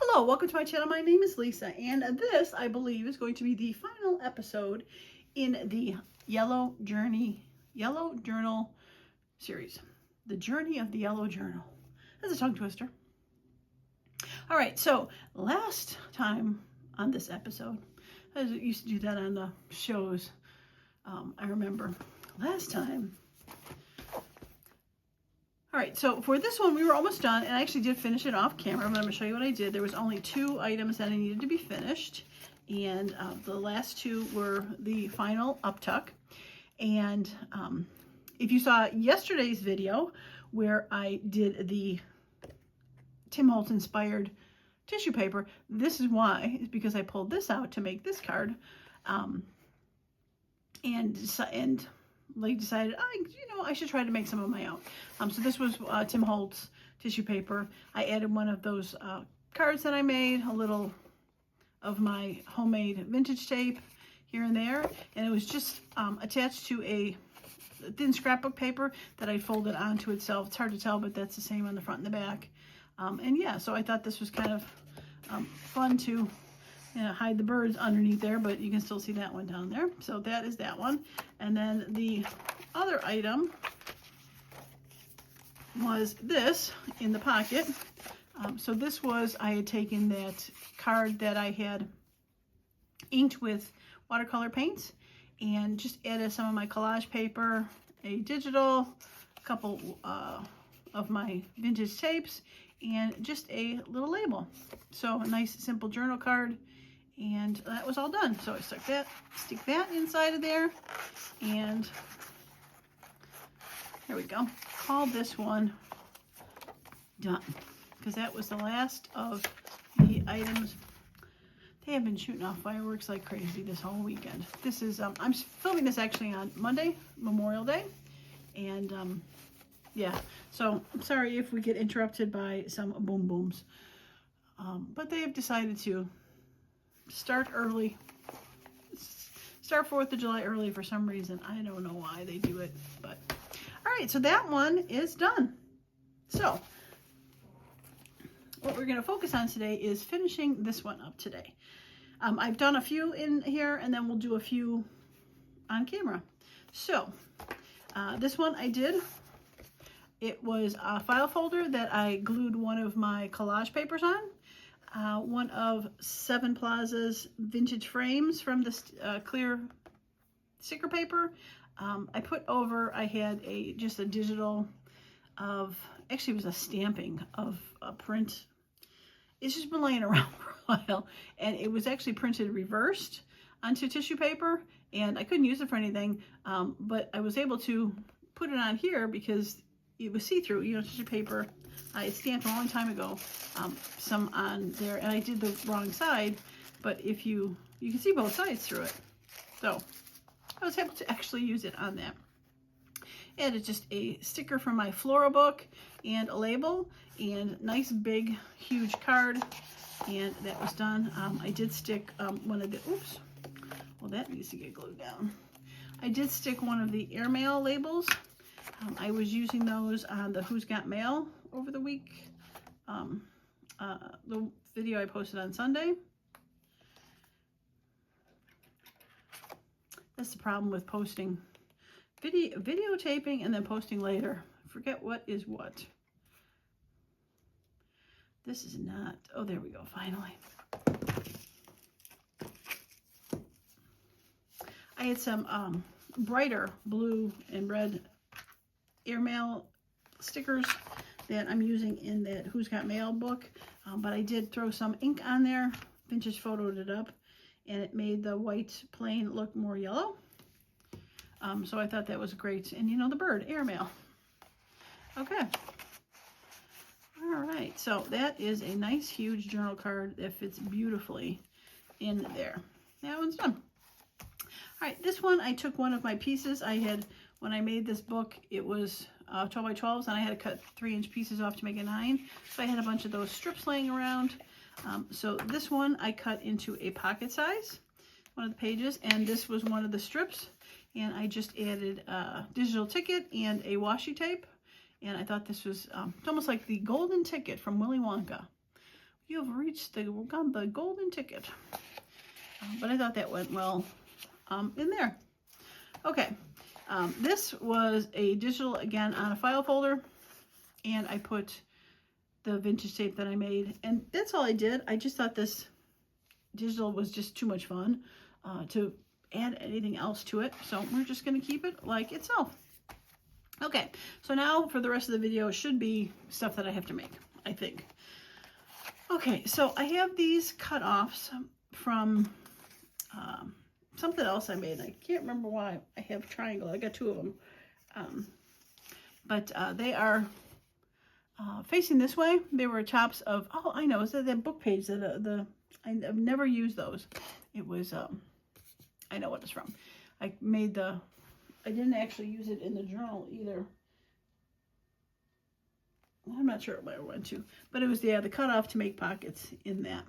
Hello, welcome to my channel. My name is Lisa, and this, I believe, is going to be the final episode in the Yellow Journal series. The Journey of the Yellow Journal. That's a tongue twister. All right, so last time on this episode, I used to do that on the shows. I remember last time. All right, so for this one, we were almost done, and I actually did finish it off camera, but I'm going to show you what I did. There was only 2 items that I needed to be finished, and the last 2 were the final uptuck. And if you saw yesterday's video where I did the Tim Holtz inspired tissue paper, this is why. It's because I pulled this out to make this card, and like decided, I should try to make some of my own. So this was Tim Holtz tissue paper. I added one of those cards that I made, a little of my homemade vintage tape here and there, and it was just attached to a thin scrapbook paper that I folded onto itself. It's hard to tell, but that's the same on the front and the back. And yeah, so I thought this was kind of fun to hide the birds underneath there, but you can still see that one down there. So that is that one. And then the other item was this in the pocket. So this was, I had taken that card that I had inked with watercolor paints and just added some of my collage paper, a digital, a couple of my vintage tapes, and just a little label. So a nice simple journal card. And that was all done. So I stick that inside of there, and there we go. Call this one done, because that was the last of the items. They have been shooting off fireworks like crazy this whole weekend. This is I'm filming this actually on Monday, Memorial Day, and yeah. So I'm sorry if we get interrupted by some boom booms, but they have decided to start early, start 4th of July early for some reason. I don't know why they do it, but all right, so that one is done. So what we're going to focus on today is finishing this one up today. I've done a few in here, and then we'll do a few on camera. So this one I did. It was a file folder that I glued one of my collage papers on. One of Seven Plaza's vintage frames from this clear sticker paper. I put over, I had just a digital of, actually it was a stamping of a print. It's just been laying around for a while, and it was actually printed reversed onto tissue paper, and I couldn't use it for anything, but I was able to put it on here because it was see-through, tissue paper. I stamped a long time ago, some on there, and I did the wrong side, but if you can see both sides through it. So I was able to actually use it on that. And it's just a sticker from my Flora book and a label and nice big huge card, and that was done. I did stick one of the, oops, well that needs to get glued down. I did stick one of the airmail labels. I was using those on the Who's Got Mail over the week, the video I posted on Sunday. That's the problem with posting, videotaping and then posting later. I forget what is what. This is not, oh there we go, finally. I had some brighter blue and red airmail stickers that I'm using in that Who's Got Mail book, but I did throw some ink on there, vintage photoed it up, and it made the white plain look more yellow. So I thought that was great. And the bird, airmail. Okay. All right, so that is a nice huge journal card that fits beautifully in there. That one's done. All right, this one, I took one of my pieces. I had, when I made this book, it was 12 by 12s, and I had to cut 3-inch pieces off to make a 9. So I had a bunch of those strips laying around. So this one I cut into a pocket size, one of the pages, and this was one of the strips. And I just added a digital ticket and a washi tape. And I thought this was it's almost like the golden ticket from Willy Wonka. you've reached the golden ticket. But I thought that went well in there. Okay, this was a digital, again, on a file folder, and I put the vintage tape that I made, and that's all I did. I just thought this digital was just too much fun to add anything else to it, so we're just going to keep it like itself. Okay, so now for the rest of the video should be stuff that I have to make, I think. Okay, so I have these cut-offs from something else I made. I can't remember why I have triangle. I got two of them. But they are facing this way. They were tops of, oh, I know, it's that book page that I've never used those. It was, I know what it's from. I didn't actually use it in the journal either. I'm not sure where it went to, but it was the cutoff to make pockets in that.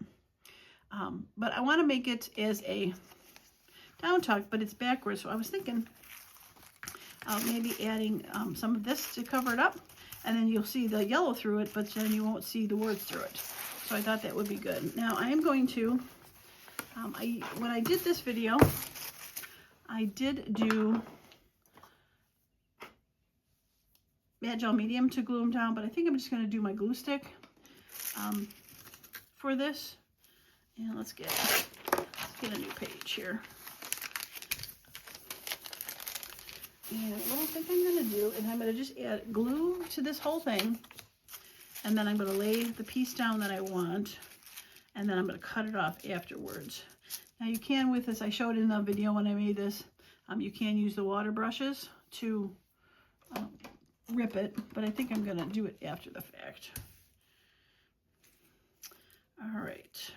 But I want to make it as a down tuck, but it's backwards. So I was thinking maybe adding some of this to cover it up, and then you'll see the yellow through it, but then you won't see the words through it. So I thought that would be good. Now I am going to, when I did this video, I did do matte gel medium to glue them down, but I think I'm just going to do my glue stick for this. And let's get a new page here. And what I think I'm going to do is I'm going to just add glue to this whole thing, and then I'm going to lay the piece down that I want, and then I'm going to cut it off afterwards. Now you can, with this, I showed in the video when I made this, you can use the water brushes to rip it, but I think I'm going to do it after the fact. All right.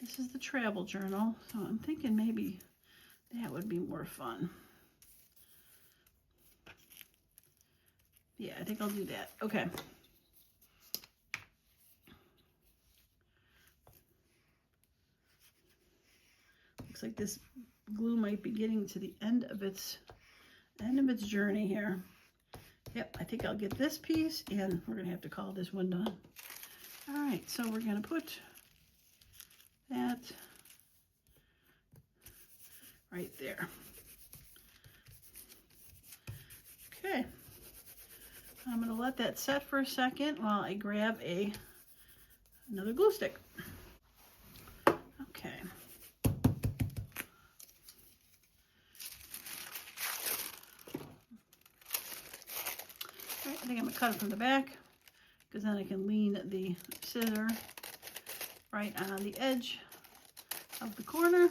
This is the travel journal, so I'm thinking maybe that would be more fun. Yeah, I think I'll do that. Okay. Looks like this glue might be getting to the end of its journey here. Yep, I think I'll get this piece, and we're gonna have to call this one done. All right, so we're gonna put that right there. Okay, I'm gonna let that set for a second while I grab another glue stick. Okay. All right, I think I'm gonna cut it from the back, because then I can lean the scissor right on the edge of the corner.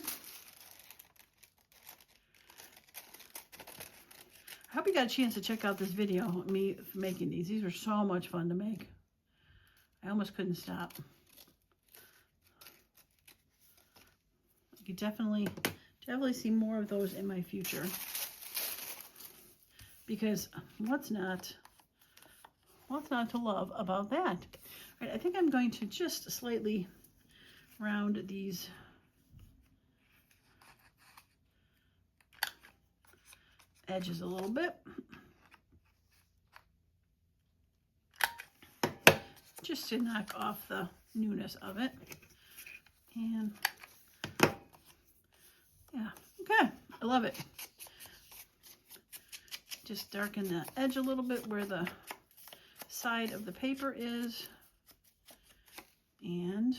I hope you got a chance to check out this video of me making these. These were so much fun to make. I almost couldn't stop. You could definitely see more of those in my future. Because what's not to love about that? All right, I think I'm going to just slightly round these edges a little bit, just to knock off the newness of it. And yeah, okay, I love it. Just darken the edge a little bit where the side of the paper is, and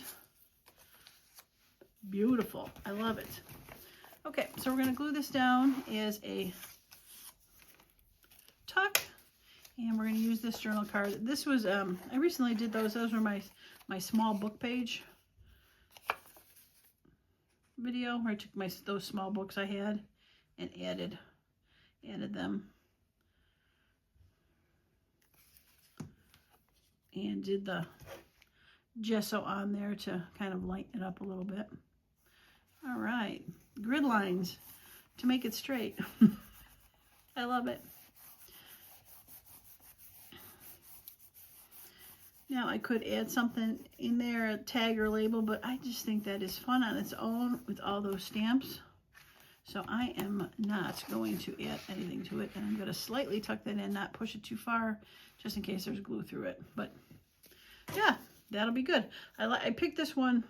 beautiful. I love it. Okay, so we're going to glue this down as a tuck, and we're going to use this journal card. This was I recently did those. Those were my small book page video, where I took those small books I had and added them. And did the gesso on there to kind of lighten it up a little bit. All right, grid lines to make it straight. I love it. Now I could add something in there, a tag or label, but I just think that is fun on its own with all those stamps. So I am not going to add anything to it, and I'm going to slightly tuck that in, not push it too far, just in case there's glue through it. But yeah, that'll be good. I picked this one.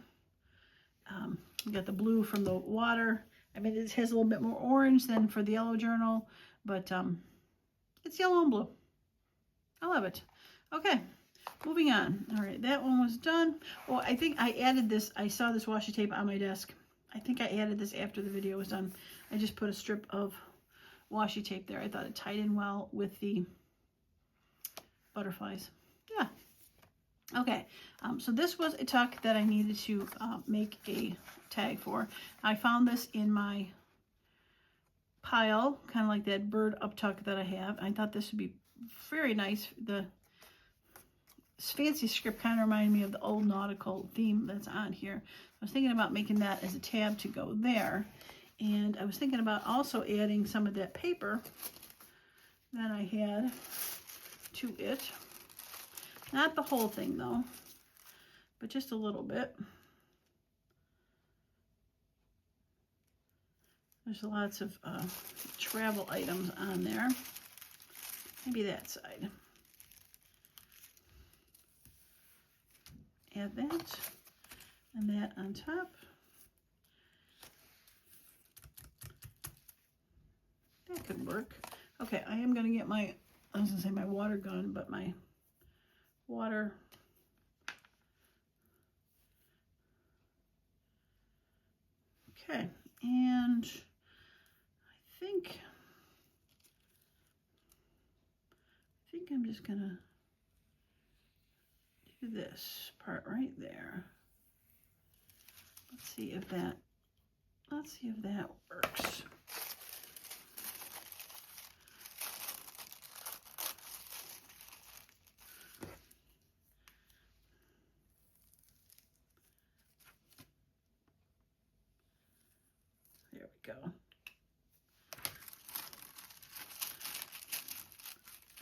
You got the blue from the water. I mean, it has a little bit more orange than for the yellow journal, but it's yellow and blue. I love it. Okay, moving on. All right, that one was done. Oh, I think I added this. I saw this washi tape on my desk. I think I added this after the video was done. I just put a strip of washi tape there. I thought it tied in well with the butterflies. Yeah. Okay, so this was a tuck that I needed to make a tag for. I found this in my pile, kind of like that bird up tuck that I have. I thought this would be very nice. The fancy script kind of reminded me of the old nautical theme that's on here. I was thinking about making that as a tab to go there. And I was thinking about also adding some of that paper that I had to it. Not the whole thing though, but just a little bit. There's lots of travel items on there. Maybe that side. Add that and that on top. That could work. Okay, I am going to get my, I was going to say my water gun, but my water. Okay, and I think I'm just going to do this part right there. Let's see if that works. There we go.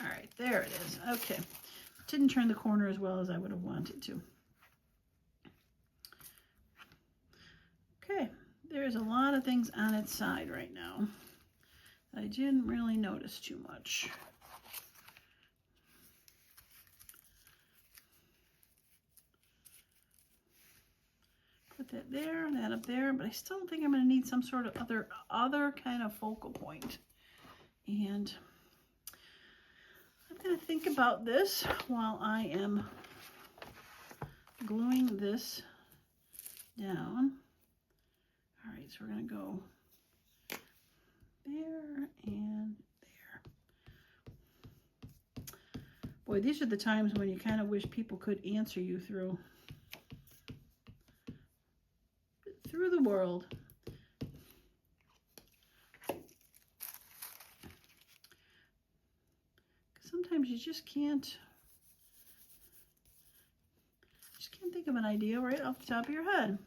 All right, there it is. Okay. Didn't turn the corner as well as I would have wanted to. Okay, there's a lot of things on its side right now that I didn't really notice too much. Put that there, that up there, but I still think I'm going to need some sort of other kind of focal point. And I'm going to think about this while I am gluing this down. All right, so we're going to go there and there. Boy, these are the times when you kind of wish people could answer you through the world. Sometimes you just can't think of an idea right off the top of your head.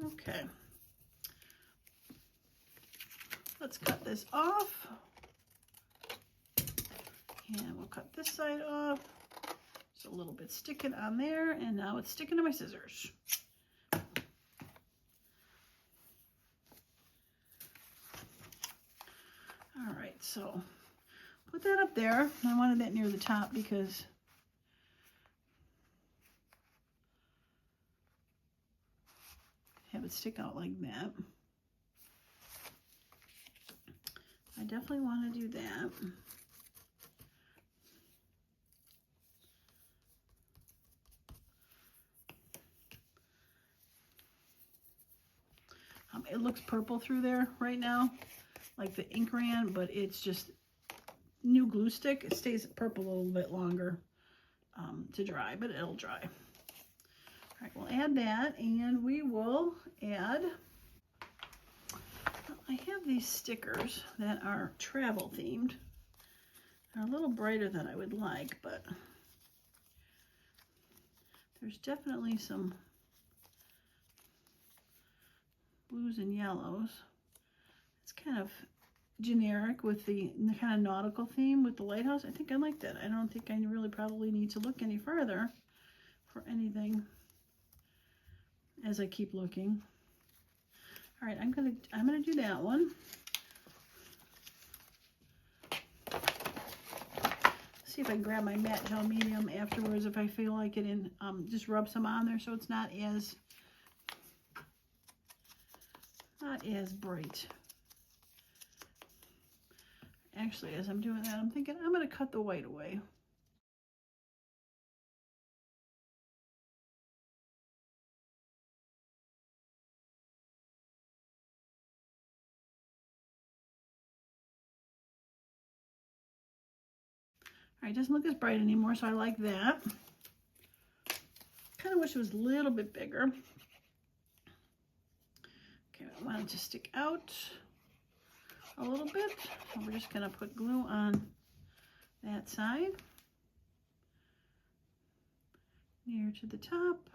Okay. Let's cut this off. And we'll cut this side off. It's a little bit sticking on there, and now it's sticking to my scissors. All right, so put that up there. I wanted that near the top because have it stick out like that. I definitely want to do that. It looks purple through there right now, like the ink ran, but it's just new glue stick. It stays purple a little bit longer to dry, but it'll dry. All right, we'll add that, and we will add, I have these stickers that are travel themed. They're a little brighter than I would like, but there's definitely some blues and yellows. It's kind of generic with the kind of nautical theme with the lighthouse. I think I like that. I don't think I really probably need to look any further for anything as I keep looking. All right, I'm gonna do that one. See if I can grab my matte gel medium afterwards if I feel like it, and just rub some on there so it's not as bright. Actually, as I'm doing that, I'm thinking I'm going to cut the white away. All right, it doesn't look as bright anymore, so I like that. Kind of wish it was a little bit bigger. Okay, I want it to stick out a little bit. So we're just going to put glue on that side, near to the top.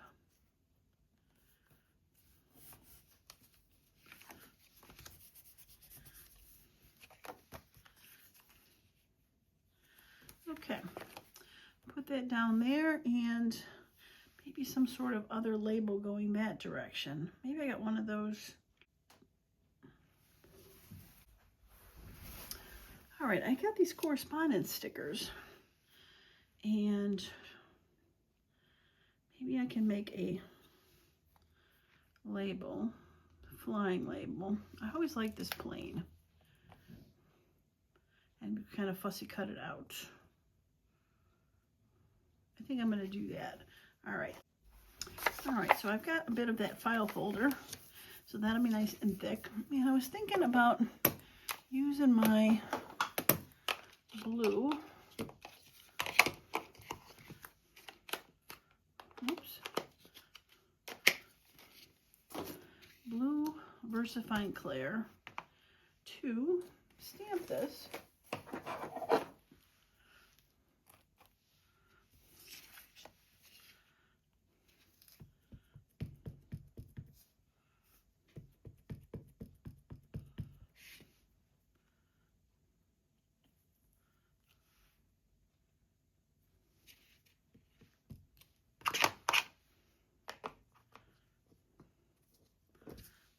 Okay, put that down there, and maybe some sort of other label going that direction. Maybe I got one of those. All right, I got these correspondence stickers, and maybe I can make a label, flying label. I always like this plain, and kind of fussy cut it out. I think I'm going to do that. All right, so I've got a bit of that file folder, so that'll be nice and thick. And I was thinking about using my blue. Blue VersaFine Clear to stamp this.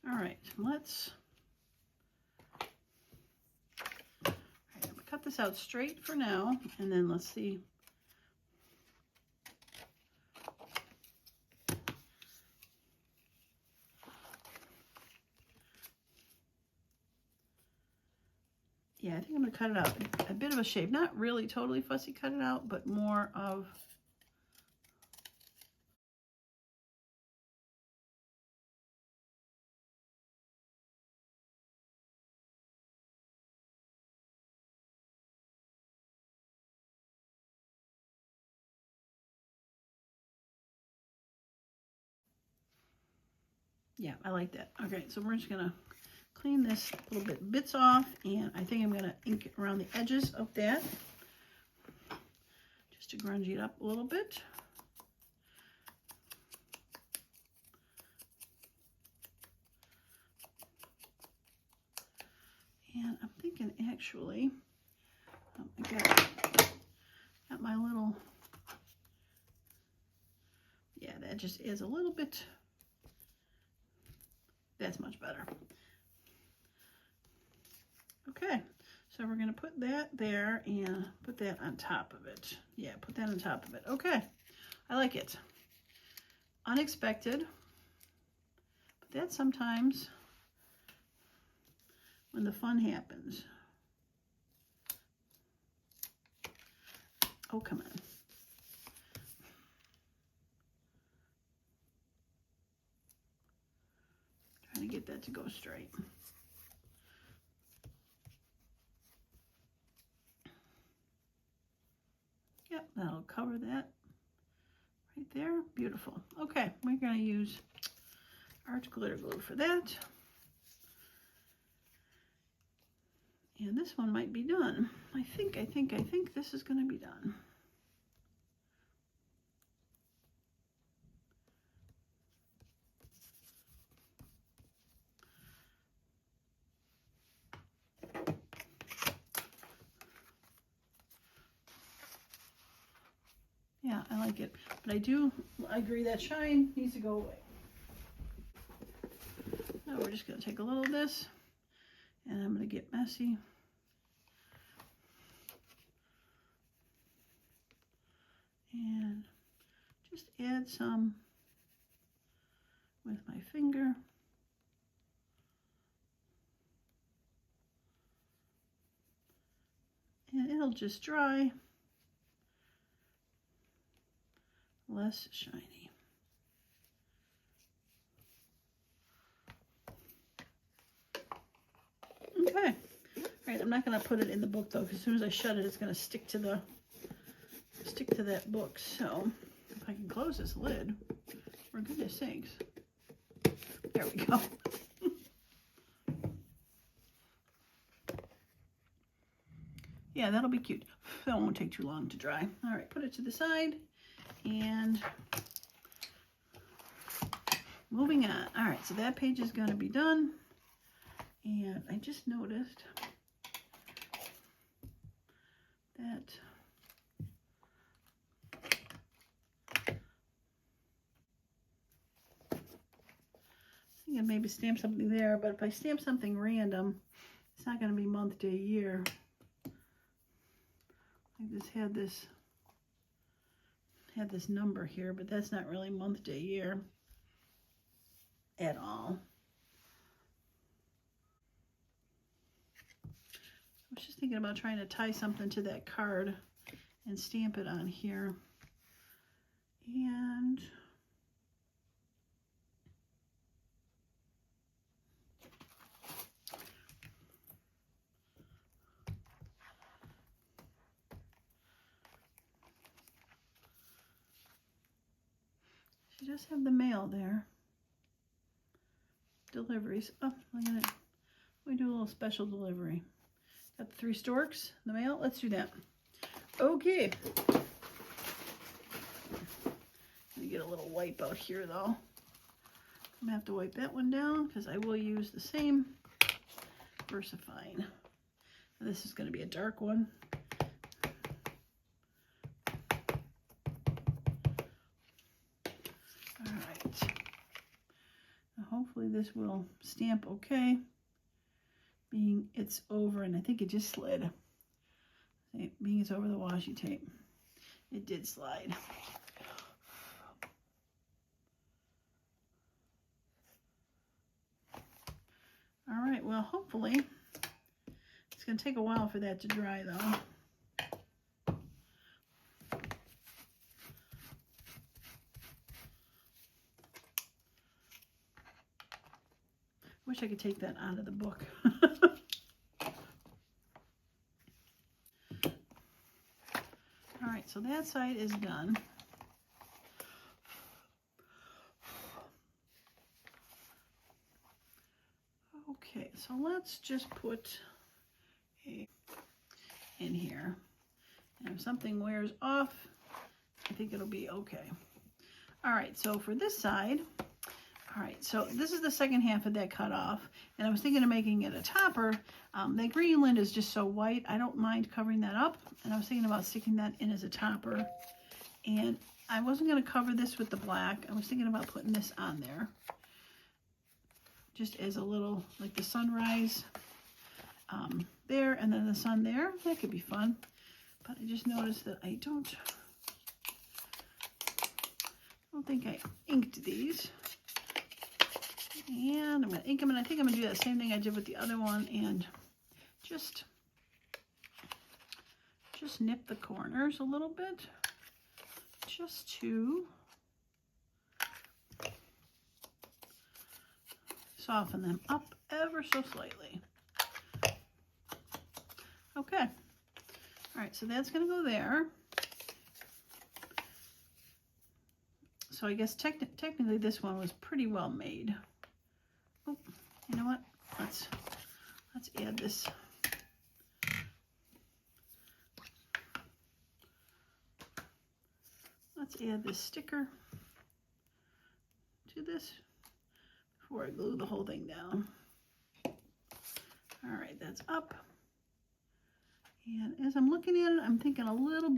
All right, I'm gonna cut this out straight for now, and then let's see. Yeah, I think I'm gonna cut it out a bit of a shape, not really totally fussy cut it out, but more of yeah, I like that. Okay, so we're just gonna clean this little bits off, and I think I'm gonna ink around the edges of that just to grunge it up a little bit. And I'm thinking actually, I got my little, yeah, that just is a little bit, that's much better. Okay, so we're gonna put that there and put that on top of it. Yeah, put that on top of it. Okay, I like it. Unexpected, but that's sometimes when the fun happens. Oh, come on. Trying to get that to go straight. Yep, that'll cover that right there. Beautiful. Okay, we're going to use Art Glitter Glue for that. And this one might be done. I think this is going to be done. Yeah, I like it. But I agree that shine needs to go away. we're just going to take a little of this, and I'm going to get messy. And just add some with my finger. And it'll just dry, less shiny. Okay. All right, I'm not going to put it in the book though, because as soon as I shut it, it's going to stick to that book. So if I can close this lid, for goodness sakes. There we go. Yeah, that'll be cute. That won't take too long to dry. All right, put it to the side and moving on. All right, so that page is going to be done. And I just noticed that I think I maybe stamp something there, but if I stamp something random, it's not going to be month, day, year. I just had this number here, but that's not really month, day, year at all. I was just thinking about trying to tie something to that card and stamp it on here. And she does have the mail there. Deliveries. Oh, look at it. We do a little special delivery. Got the 3 storks, the mail. Let's do that. Okay. Let me get a little wipe out here though. I'm gonna have to wipe that one down because I will use the same VersaFine. And this is going to be a dark one. All right. Now hopefully this will stamp okay. Being it's over, and I think it just slid. Being it's over the washi tape, it did slide. All right, well, hopefully it's going to take a while for that to dry though. Wish I could take that out of the book. All right, so that side is done. Okay, so let's just put a in here. And if something wears off, I think it'll be okay. All right, so for this side, all right, so this is the second half of that cut off, and I was thinking of making it a topper. That green lid is just so white, I don't mind covering that up, and I was thinking about sticking that in as a topper. And I wasn't going to cover this with the black. I was thinking about putting this on there, just as a little, like the sunrise there, and then the sun there. That could be fun. But I just noticed that I don't think I inked these. And I'm going to ink them, and I think I'm going to do that same thing I did with the other one, and just nip the corners a little bit, just to soften them up ever so slightly. Okay. All right, so that's going to go there. So I guess technically this one was pretty well made. Oh, you know what? Let's add this. Let's add this sticker to this before I glue the whole thing down. All right, that's up. And as I'm looking at it, I'm thinking a little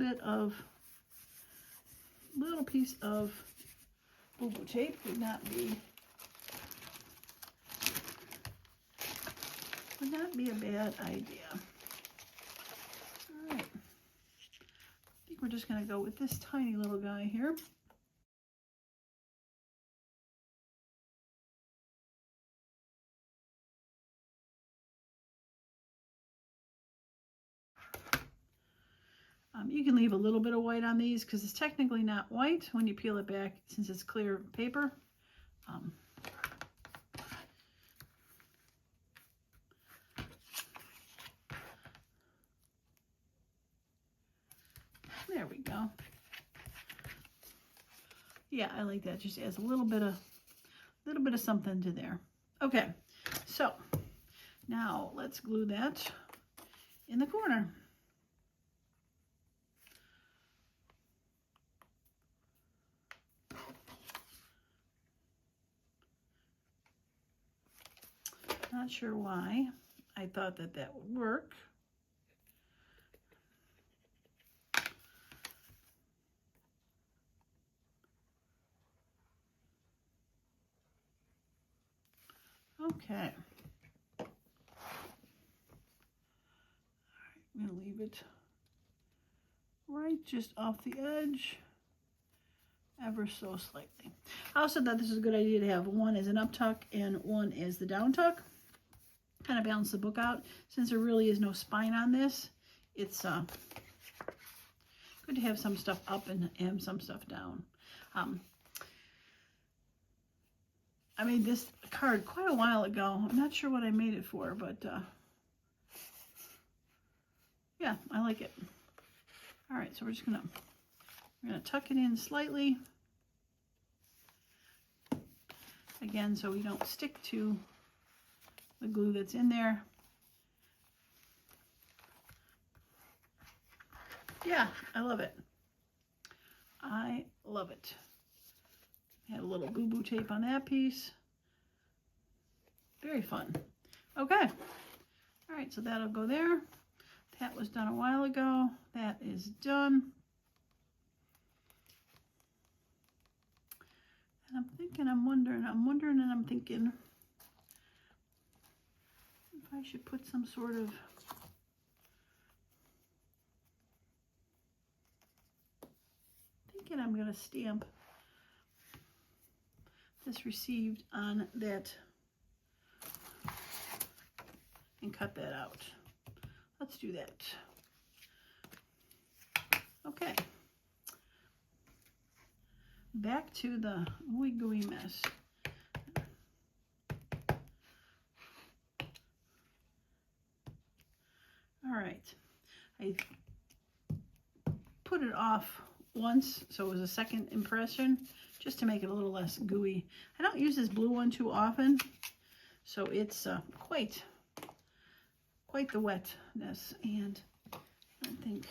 piece of boo-boo tape would not be not be a bad idea. All right. I think we're just going to go with this tiny little guy here. You can leave a little bit of white on these because it's technically not white when you peel it back since it's clear paper. There we go. Yeah, I like that. Just adds a little bit of something to there. Okay, so now let's glue that in the corner. Not sure why I thought that that would work. Okay. All right, I'm going to leave it right just off the edge, ever so slightly. I also thought this was a good idea to have one as an up tuck and one as the down tuck. Kind of balance the book out. Since there really is no spine on this, it's good to have some stuff up and some stuff down. I made this card quite a while ago. I'm not sure what I made it for, but yeah, I like it. All right, so we're gonna tuck it in slightly. Again, so we don't stick to the glue that's in there. Yeah, I love it. I love it. Had a little boo-boo tape on that piece. Very fun. Okay. All right, so that'll go there. That was done a while ago. That is done. And I'm thinking, I'm wondering, and I'm thinking if I should put some sort of I'm going to stamp this received on that and cut that out. Let's do that. Okay. Back to the ooey gooey mess. All right. I put it off once, so it was a second impression, just to make it a little less gooey. I don't use this blue one too often, so it's quite the wetness, and I don't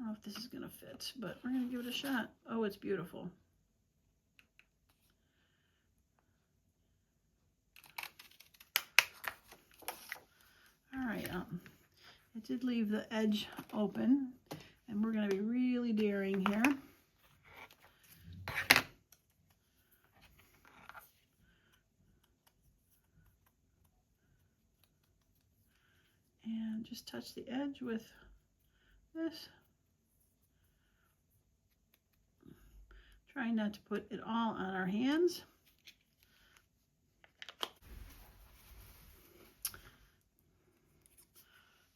know if this is gonna fit, but we're gonna give it a shot. Oh, it's beautiful. All right, I did leave the edge open, and we're going to be really daring here. And just touch the edge with this. Trying not to put it all on our hands.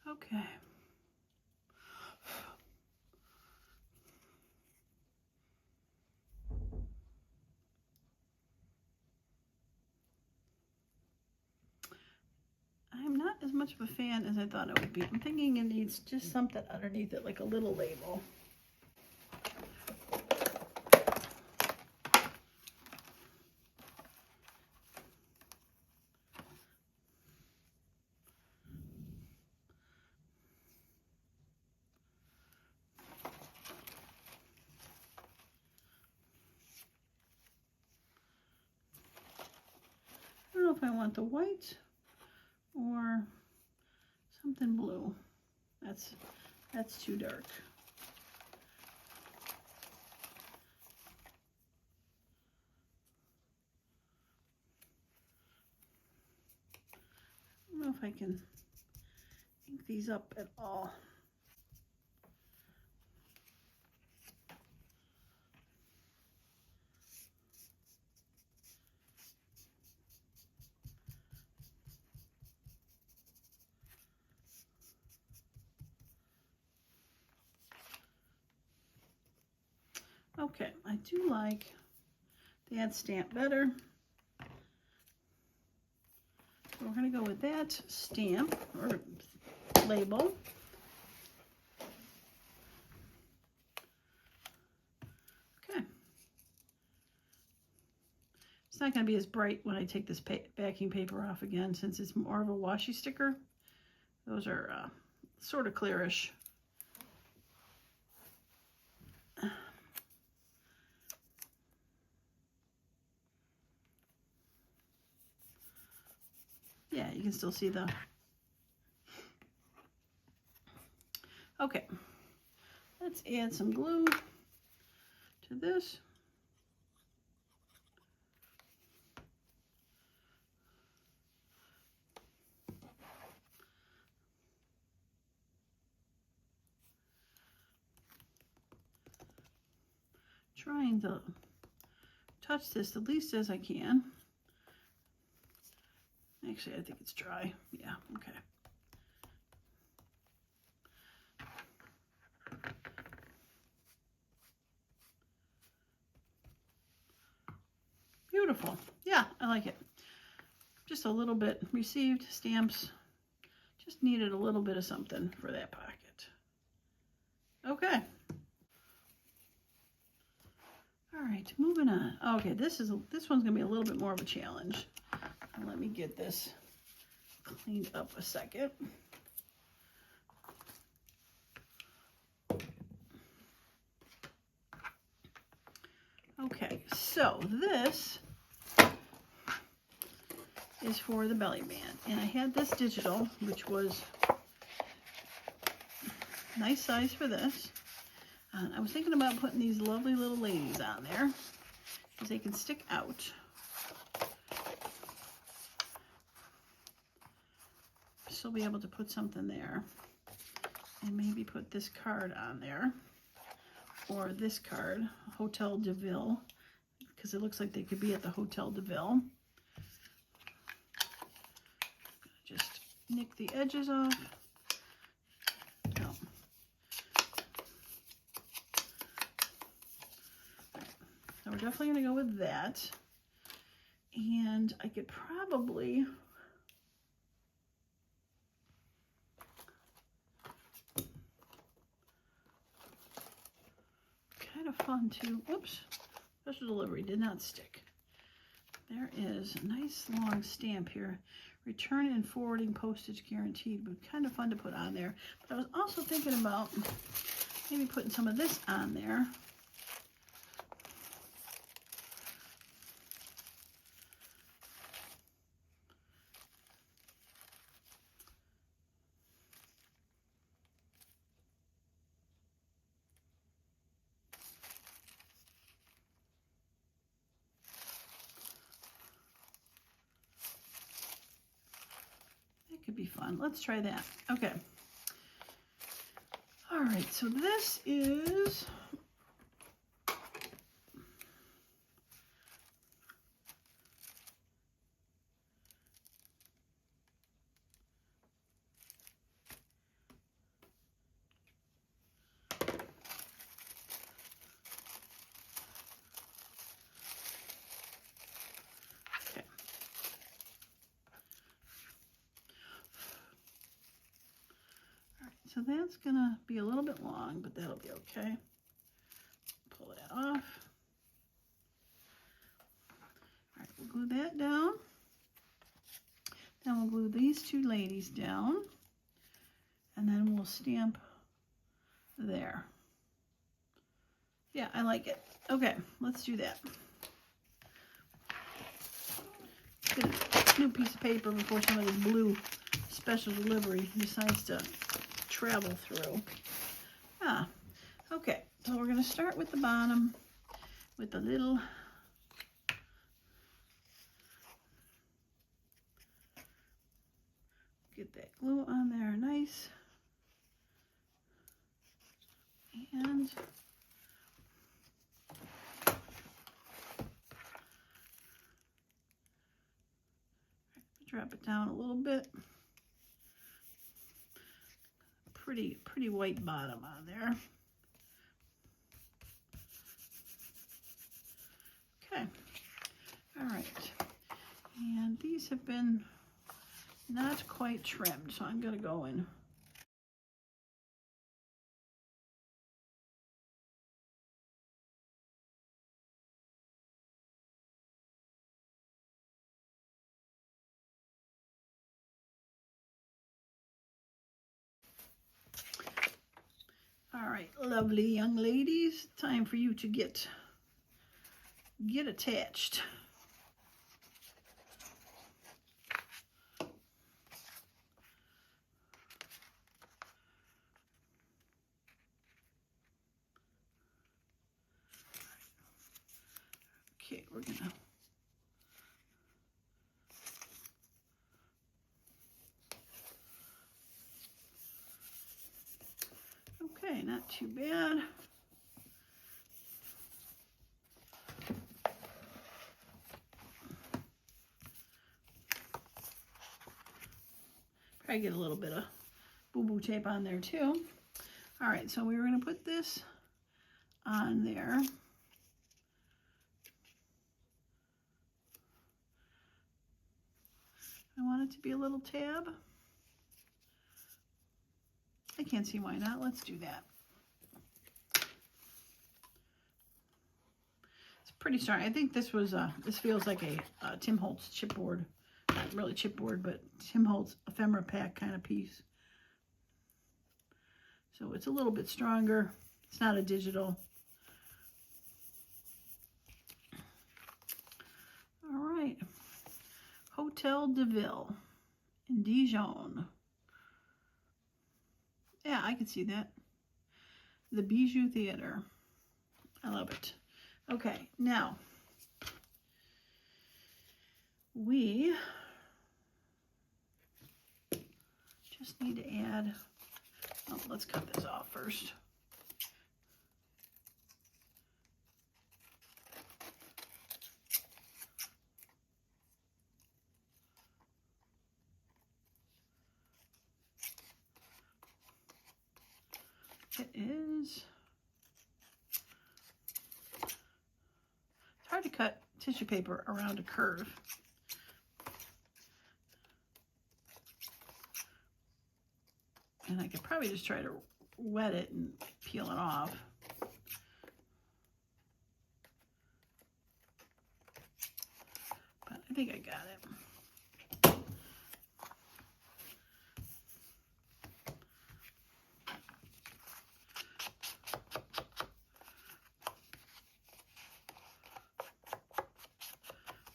Okay. I'm not as much of a fan as I thought it would be. I'm thinking it needs just something underneath it, like a little label. I don't know if I want the white or something blue. That's too dark. I can ink these up at all. Okay, I do like that stamp better. So we're going to go with that stamp or label. Okay. It's not going to be as bright when I take this backing paper off again, since it's more of a washi sticker. Those are sort of clearish. Yeah, you can still see the... Okay, let's add some glue to this. Trying to touch this the least as I can. Actually, I think it's dry. Yeah, okay. Beautiful. Yeah, I like it. Just a little bit. Received stamps. Just needed a little bit of something for that pocket. Okay. All right, moving on. Okay, this one's gonna be a little bit more of a challenge. Let me get this cleaned up a second. Okay, so this is for the belly band, and I had this digital, which was nice size for this. I was thinking about putting these lovely little ladies on there because they can stick out. So be able to put something there, and maybe put this card on there, or this card, Hotel de Ville, because it looks like they could be at the Hotel de Ville. Just nick the edges off. No. So we're definitely going to go with that. And I could probably... kind of fun to... Oops. Special delivery did not stick. There is a nice long stamp here. Return and forwarding postage guaranteed. But kind of fun to put on there. But I was also thinking about maybe putting some of this on there. Could be fun. Let's try that. Okay. All right, so this is so that's gonna be a little bit long, but that'll be okay. Pull that off. All right, we'll glue that down. Then we'll glue these two ladies down. And then we'll stamp there. Yeah, I like it. Okay, let's do that. Get a new piece of paper before some of this blue special delivery decides to travel through. Okay, so we're going to start with the bottom with the little Get that glue on there nice. And drop it down a little bit. Pretty white bottom on there. Okay. All right. And these have been not quite trimmed, so I'm going to go in. All right, lovely young ladies, time for you to get attached. Okay, we're gonna okay, not too bad. Probably get a little bit of boo-boo tape on there too. All right, so we were gonna put this on there. I want it to be a little tab. I can't see why not. Let's do that. It's pretty strong. I think this was this feels like a Tim Holtz chipboard. Not really chipboard, but Tim Holtz ephemera pack kind of piece. So it's a little bit stronger. It's not a digital. All right. Hotel de Ville in Dijon. Yeah, I can see that. The Bijou Theater. I love it. Okay, now we just need to add, oh, let's cut this off first. It is, it's hard to cut tissue paper around a curve. And I could probably just try to wet it and peel it off. But I think I got it.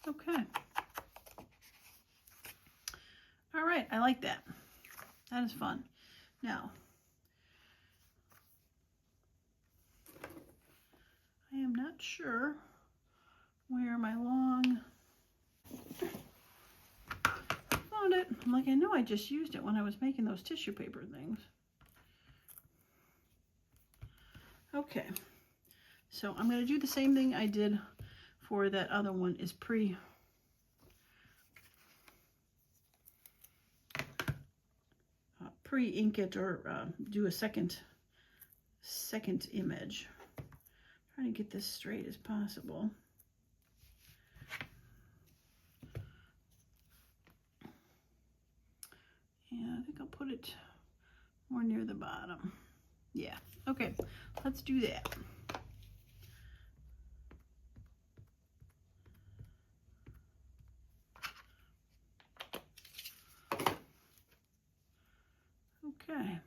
Okay. All right, I like that. That is fun. Now, I am not sure where my long, found it. I'm like, I know I just used it when I was making those tissue paper things. Okay, so I'm going to do the same thing I did for that other one, is pre-ink it, or do a second image. Trying to get this straight as possible. And I think I'll put it more near the bottom. Yeah, okay, let's do that. Okay,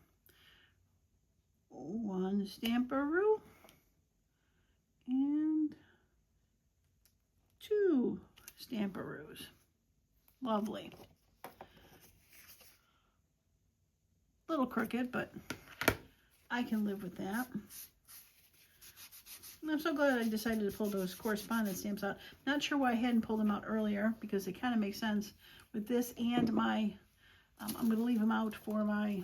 1 stamperoo and 2 stamperoos. Lovely. Little crooked, but I can live with that. And I'm so glad I decided to pull those correspondence stamps out. Not sure why I hadn't pulled them out earlier, because they kind of make sense with this and my I'm going to leave them out for my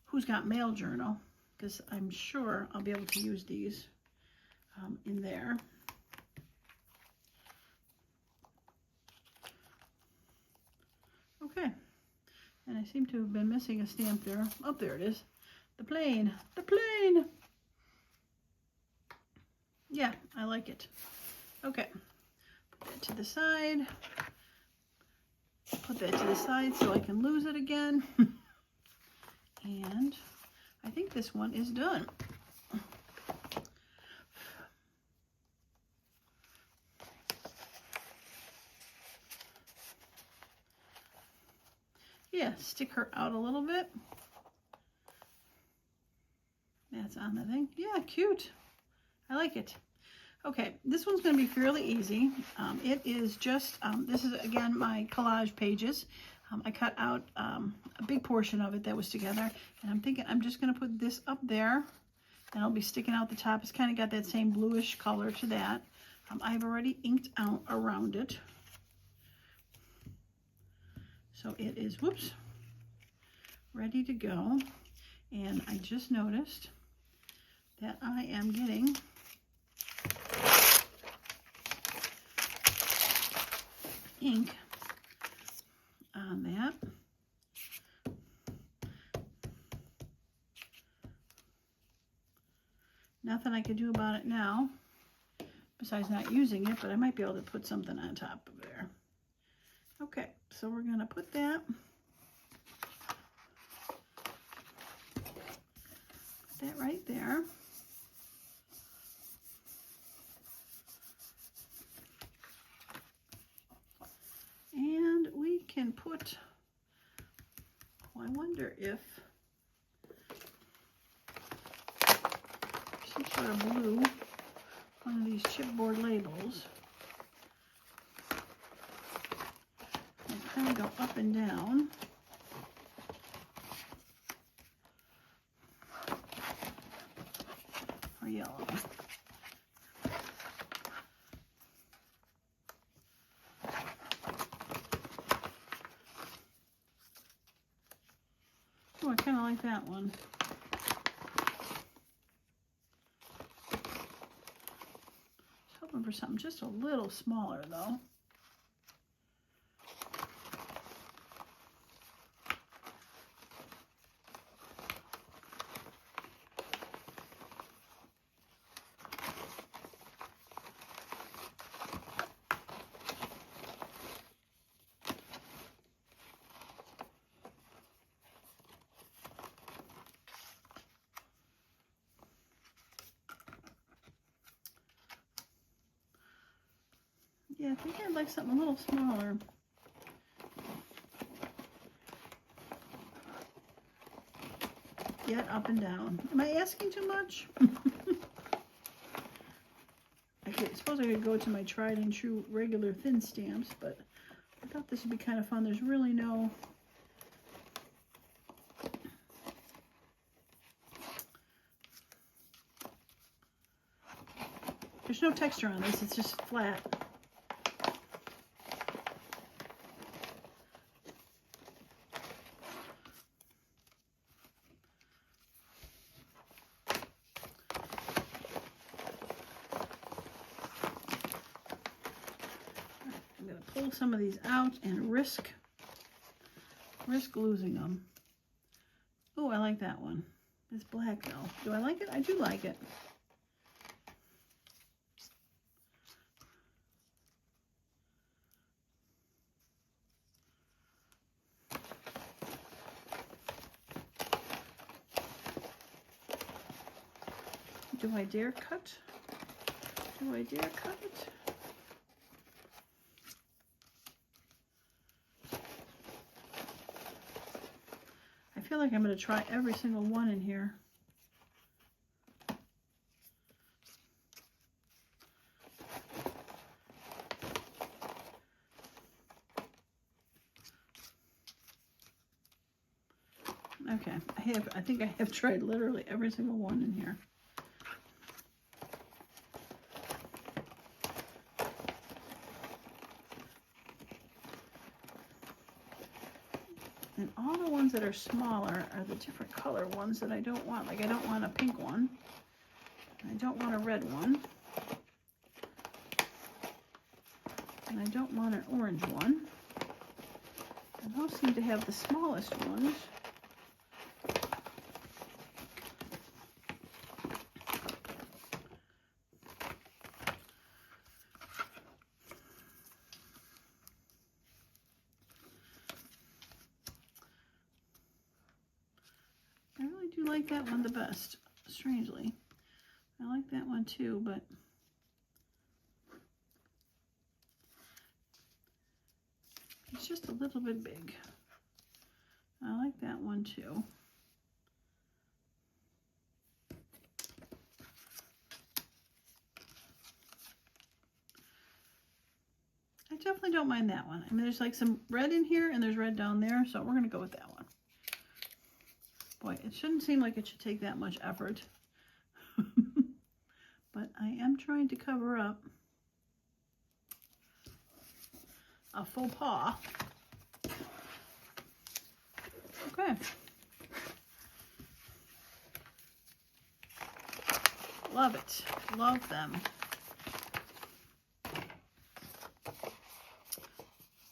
Who's Got Mail journal, because I'm sure I'll be able to use these in there. Okay, and I seem to have been missing a stamp there. Oh, there it is. The plane. The plane. Yeah, I like it. Okay, put that to the side. Put that to the side so I can lose it again. And I think this one is done. Yeah, stick her out a little bit. That's on the thing. Yeah, cute. I like it. Okay, this one's going to be fairly easy. It is just, this is again my collage pages. I cut out a big portion of it that was together, and I'm thinking I'm just going to put this up there, and I'll be sticking out the top. It's kind of got that same bluish color to that. I've already inked out around it. So it is, whoops, ready to go. And I just noticed that I am getting ink on that. Nothing I can do about it now, besides not using it, but I might be able to put something on top of there. Okay, so we're going to put that. Put that right there. And we can put, oh, I wonder if some sort of blue, one of these chipboard labels. Kind of go up and down. Or yellow. Oh, I kind of like that one. I was hoping for something just a little smaller though. Yeah, I think I'd like something a little smaller. Yet up and down. Am I asking too much? I suppose I could go to my tried and true regular thin stamps, but I thought this would be kind of fun. There's really no... There's no texture on this, it's just flat. I'm going to pull some of these out and risk losing them. Oh, I like that one. It's black though. Do I like it? I do like it. Do I dare cut? Do I dare cut it? I feel like I'm going to try every single one in here. Okay, I think I have tried literally every single one in here. And all the ones that are smaller are the different color ones that I don't want. Like I don't want a pink one. I don't want a red one. And I don't want an orange one. And those seem to have the smallest ones. I really do like that one the best, strangely. I like that one too, but it's just a little bit big. I like that one too. I definitely don't mind that one. I mean, there's like some red in here and there's red down there, so we're going to go with that one. Boy, it shouldn't seem like it should take that much effort. But I am trying to cover up a faux pas. Okay. Love it. Love them.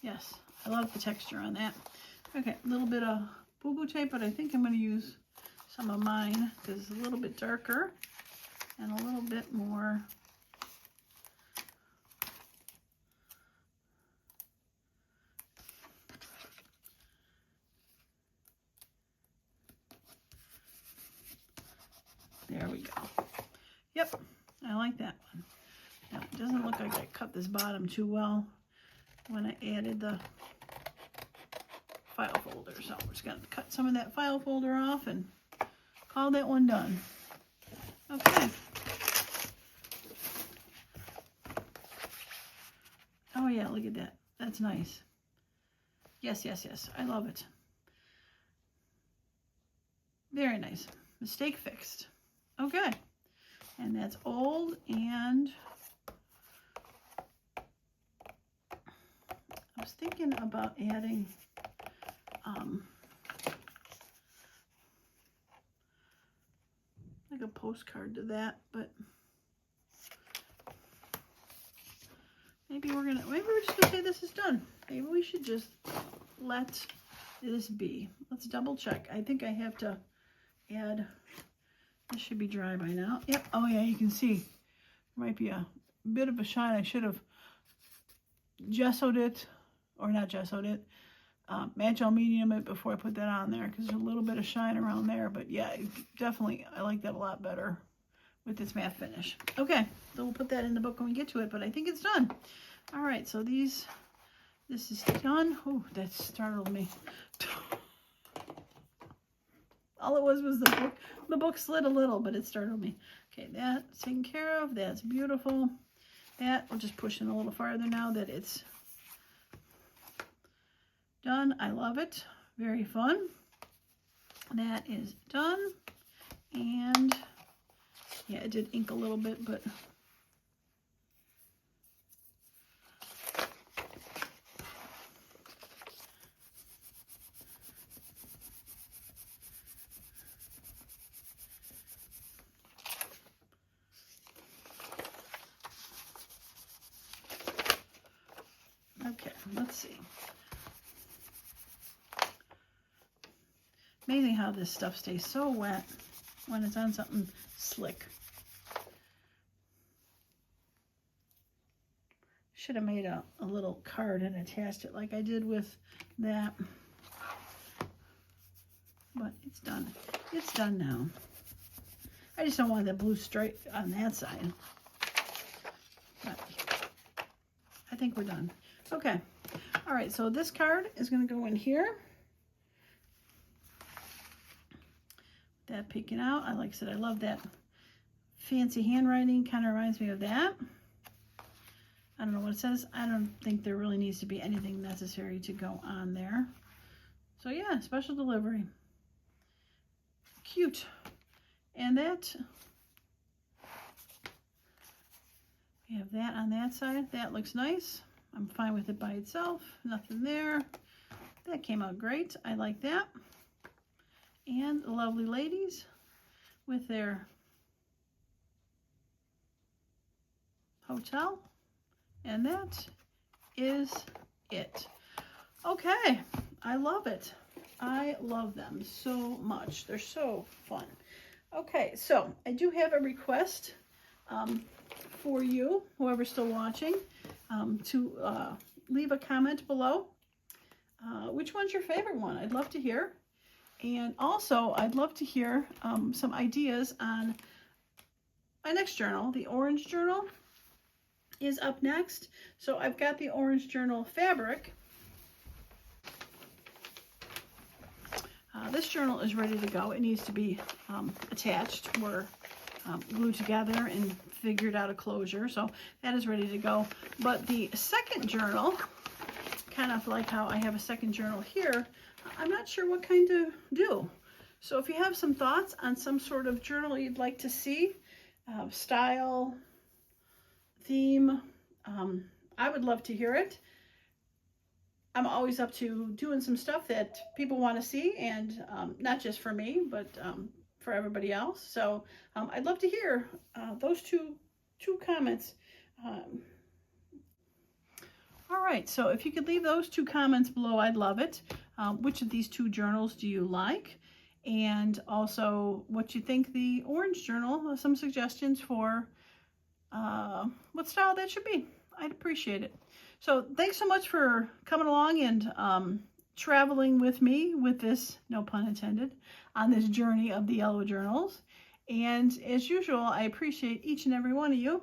Yes, I love the texture on that. Okay, a little bit of boo-boo tape, but I think I'm going to use some of mine because it's a little bit darker and a little bit more there we go. Yep, I like that one. Now, it doesn't look like I cut this bottom too well when I added the file folder, so we're just going to cut some of that file folder off and call that one done. Okay. Oh yeah, look at that. That's nice. Yes, yes, yes. I love it. Very nice. Mistake fixed. Okay. And that's old, and I was thinking about adding like a postcard to that, but maybe we're just gonna say this is done. Maybe we should just let this be. Let's double check. I think I have to add, this should be dry by now. Yep. Oh yeah, you can see there might be a bit of a shine. I should have gessoed it, or not gessoed it, match all medium it before I put that on there, because there's a little bit of shine around there. But yeah, definitely I like that a lot better with this matte finish. Okay, so we'll put that in the book when we get to it, but I think it's done. All right, so this is done. Oh, that startled me. All it was the book. The book slid a little, but it startled me. Okay, that's taken care of. That's beautiful. That, we'll just push in a little farther now that it's done. I love it. Very fun. That is done. And yeah, it did ink a little bit, but okay, let's see. Amazing how this stuff stays so wet when it's on something slick. Should have made a little card and attached it like I did with that. But it's done. It's done now. I just don't want that blue stripe on that side. But I think we're done. Okay. All right, so this card is going to go in here. That peeking out. Like I said, I love that fancy handwriting. Kind of reminds me of that. I don't know what it says. I don't think there really needs to be anything necessary to go on there. So yeah, special delivery. Cute. And that, we have that on that side. That looks nice. I'm fine with it by itself. Nothing there. That came out great. I like that. And the lovely ladies with their hotel. And that is it. Okay, I love it. I love them so much. They're so fun. Okay, so I do have a request for you, whoever's still watching, to leave a comment below. Which one's your favorite one? I'd love to hear. And also, I'd love to hear some ideas on my next journal. The orange journal is up next. So I've got the orange journal fabric. This journal is ready to go. It needs to be attached or glued together and figured out a closure. So that is ready to go. But the second journal, kind of like how I have a second journal here, I'm not sure what kind to do. So if you have some thoughts on some sort of journal you'd like to see, style, theme, I would love to hear it. I'm always up to doing some stuff that people want to see, and not just for me, but for everybody else. So I'd love to hear those two comments. All right, so if you could leave those 2 comments below, I'd love it. Which of these 2 journals do you like? And also what you think the orange journal, some suggestions for what style that should be. I'd appreciate it. So thanks so much for coming along and traveling with me with this, no pun intended, on this journey of the yellow journals. And as usual, I appreciate each and every one of you.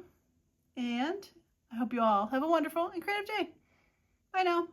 And I hope you all have a wonderful and creative day. Bye now.